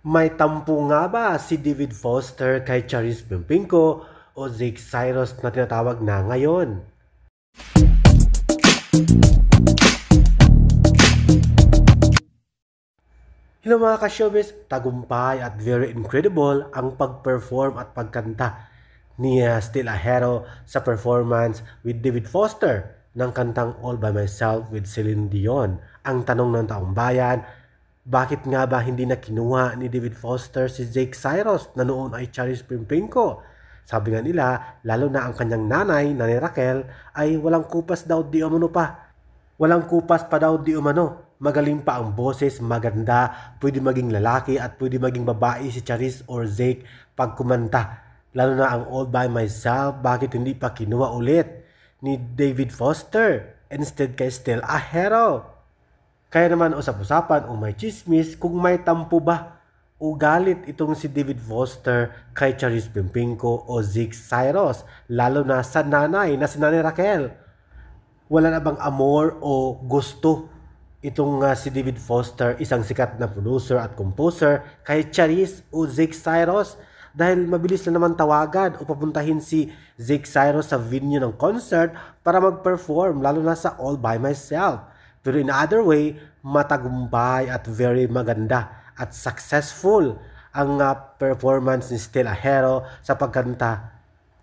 May tampo nga ba si David Foster kay Charis Pimpinko o Zeke Cyrus na tinatawag na ngayon? Hello mga ka-showbiz, tagumpay at very incredible ang pag-perform at pagkanta ni Still a Hero sa performance with David Foster ng kantang All By Myself with Celine Dion. Ang tanong ng taong bayan, bakit nga ba hindi na kinuha ni David Foster si Zeke Cyrus na noon ay Charis Pimpinko? Sabi nga nila, lalo na ang kanyang nanay na ni Raquel ay walang kupas daw di umano pa. Walang kupas pa daw di umano. Magaling pa ang boses, maganda, pwede maging lalaki at pwede maging babae si Charis or Zeke pag kumanta. Lalo na ang All By Myself, bakit hindi pa kinuha ulit ni David Foster instead kay Still a Hero? Kaya naman usap-usapan o may chismis kung may tampo ba o galit itong si David Foster kay Charis Pimpinko o Zeke Cyrus, lalo na sa nanay na si Nanay Raquel. Wala na bang amor o gusto itong si David Foster, isang sikat na producer at composer, kay Charis o Zeke Cyrus? Dahil mabilis na naman tawagan o papuntahin si Zeke Cyrus sa venue ng concert para mag-perform, lalo na sa All By Myself. Pero in other way, matagumpay at very maganda at successful ang performance ni Still a Hero sa pagkanta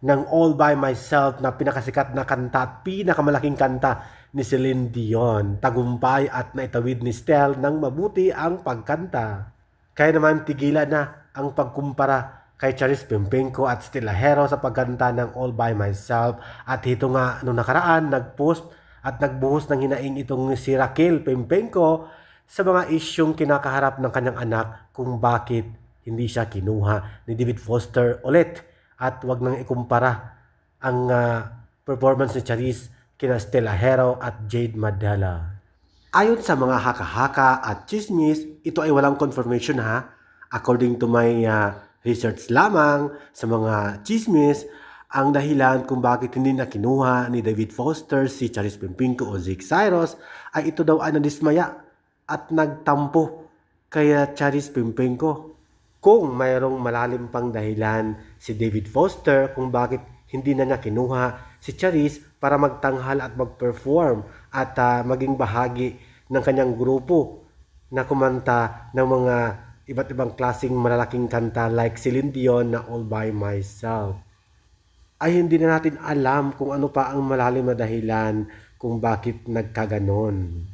ng All By Myself na pinakasikat na kanta at pinakamalaking kanta ni Celine Dion. Tagumpay at naitawid ni Stell ng mabuti ang pagkanta. Kaya naman tigilan na ang pagkumpara kay Charis Pimpinko at Still a Hero sa pagkanta ng All By Myself. At ito nga noong nakaraan, nagpost at nagbuhos ng hinaing itong si Raquel Pimpinko sa mga isyong kinakaharap ng kanyang anak kung bakit hindi siya kinuha ni David Foster ulit. At wag nang ikumpara ang performance ni Charis kina Still a Hero at Jade Madala. Ayon sa mga haka-haka at chismis, ito ay walang confirmation ha. According to my research lamang sa mga chismis, ang dahilan kung bakit hindi na kinuha ni David Foster si Charis Pimpinko o Zeke Cyrus ay ito daw ay nadismaya at nagtampo kaya Charis Pimpinko. Kung mayroong malalim pang dahilan si David Foster kung bakit hindi na niya kinuha si Charis para magtanghal at mag-perform at maging bahagi ng kanyang grupo na kumanta ng mga iba't ibang klaseng malalaking kanta like Celine Dion na All By Myself, ay hindi na natin alam kung ano pa ang malalim na dahilan kung bakit nagkaganon.